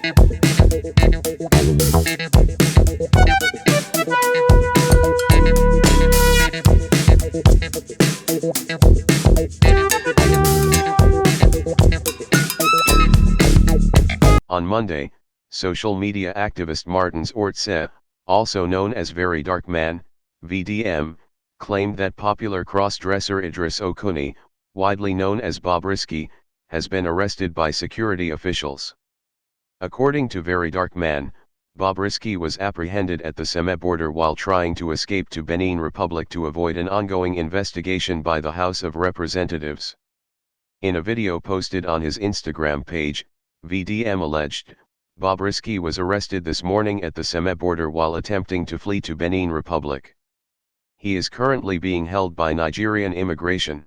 On Monday, social media activist Martins Ortse, also known as Very Dark Man, VDM, claimed that popular cross-dresser Idris Okonie, widely known as Bobrisky, has been arrested by security officials. According to Very Dark Man, Bobrisky was apprehended at the Seme border while trying to escape to Benin Republic to avoid an ongoing investigation by the House of Representatives. In a video posted on his Instagram page, VDM alleged, Bobrisky was arrested this morning at the Seme border while attempting to flee to Benin Republic. He is currently being held by Nigerian immigration.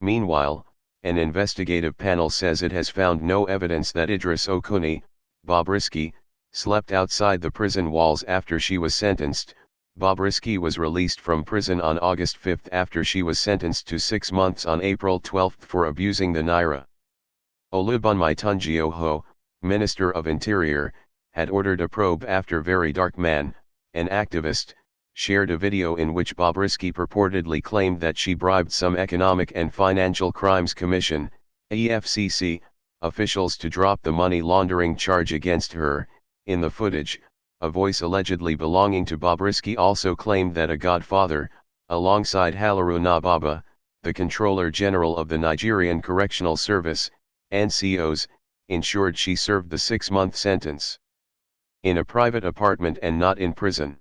Meanwhile, an investigative panel says it has found no evidence that Idris Okonie, Bobrisky, slept outside the prison walls after she was sentenced. Bobrisky was released from prison on August 5 after she was sentenced to 6 months on April 12 for abusing the naira. Alagbon Tunjioho, Minister of Interior, had ordered a probe after Very Dark Man, an activist, shared a video in which Bobrisky purportedly claimed that she bribed some Economic and Financial Crimes Commission, EFCC, officials to drop the money laundering charge against her. In the footage, a voice allegedly belonging to Bobrisky also claimed that a godfather, alongside Haruna Baba, the Controller General of the Nigerian Correctional Service, NCOs, ensured she served the 6-month sentence in a private apartment and not in prison.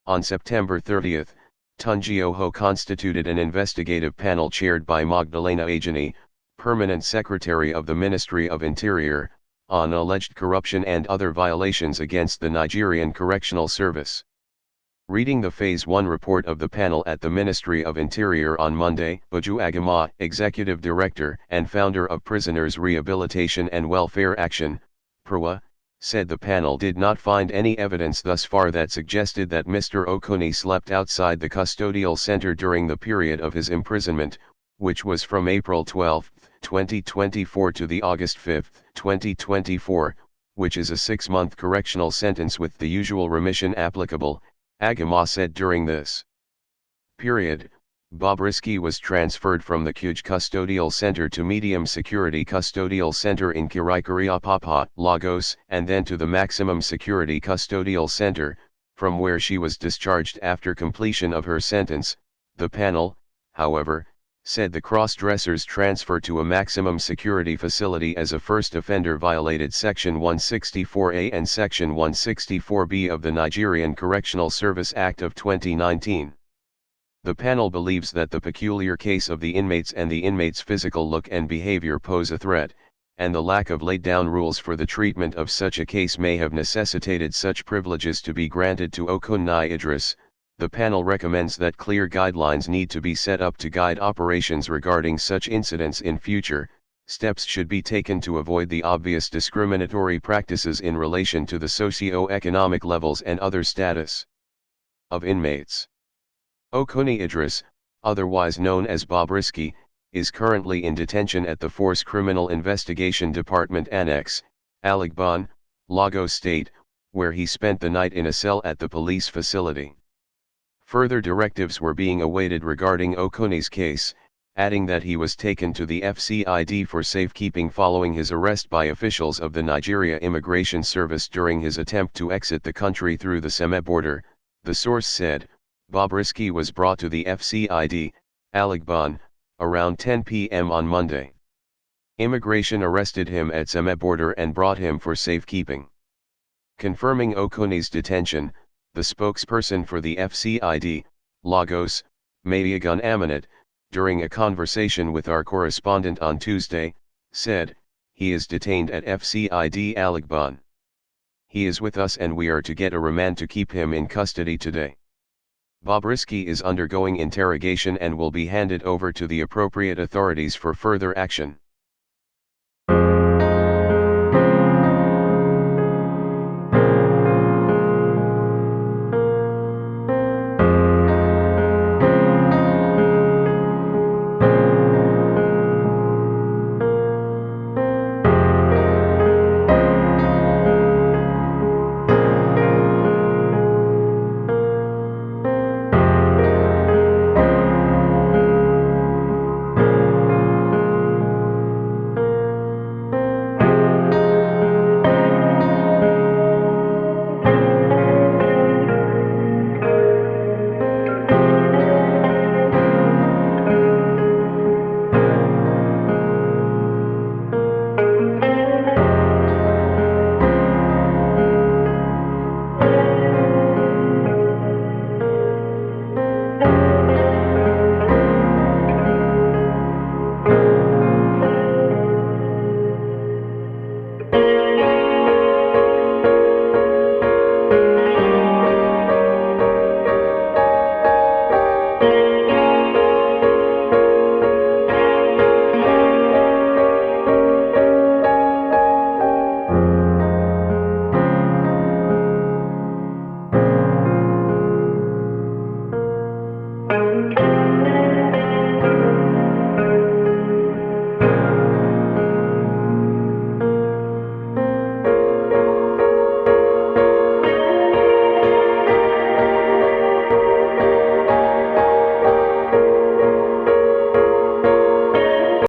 On September 30, Tunjioho constituted an investigative panel chaired by Magdalena Ajani, Permanent Secretary of the Ministry of Interior, on alleged corruption and other violations against the Nigerian Correctional Service. Reading the Phase 1 report of the panel at the Ministry of Interior on Monday, Buju Agama, Executive Director and founder of Prisoners Rehabilitation and Welfare Action, PRWA, said the panel did not find any evidence thus far that suggested that Mr. Okonie slept outside the custodial center during the period of his imprisonment, which was from April 12, 2024 to the August 5, 2024, which is a 6-month correctional sentence with the usual remission applicable, Agama said during this period. Bobrisky was transferred from the Kuj Custodial Center to Medium Security Custodial Center in Kirikiriapapa, Lagos, and then to the Maximum Security Custodial Center, from where she was discharged after completion of her sentence. The panel, however, said the cross-dresser's transfer to a maximum security facility as a first offender violated Section 164A and Section 164B of the Nigerian Correctional Service Act of 2019. The panel believes that the peculiar case of the inmates and the inmates' physical look and behavior pose a threat, and the lack of laid-down rules for the treatment of such a case may have necessitated such privileges to be granted to Okonie Idris. The panel recommends that clear guidelines need to be set up to guide operations regarding such incidents in future. Steps should be taken to avoid the obvious discriminatory practices in relation to the socio-economic levels and other status of inmates. Okonie Idris, otherwise known as Bobrisky, is currently in detention at the Force Criminal Investigation Department Annex, Alagbon, Lagos State, where he spent the night in a cell at the police facility. Further directives were being awaited regarding Okonie's case, adding that he was taken to the FCID for safekeeping following his arrest by officials of the Nigeria Immigration Service during his attempt to exit the country through the Seme border. The source said, Bobrisky was brought to the FCID, Alagbon, around 10 p.m. on Monday. Immigration arrested him at Seme border and brought him for safekeeping. Confirming Okonie's detention, the spokesperson for the FCID, Lagos, Mayagun Aminat, during a conversation with our correspondent on Tuesday, said, he is detained at FCID Alagbon. He is with us and we are to get a remand to keep him in custody today. Bobrisky is undergoing interrogation and will be handed over to the appropriate authorities for further action.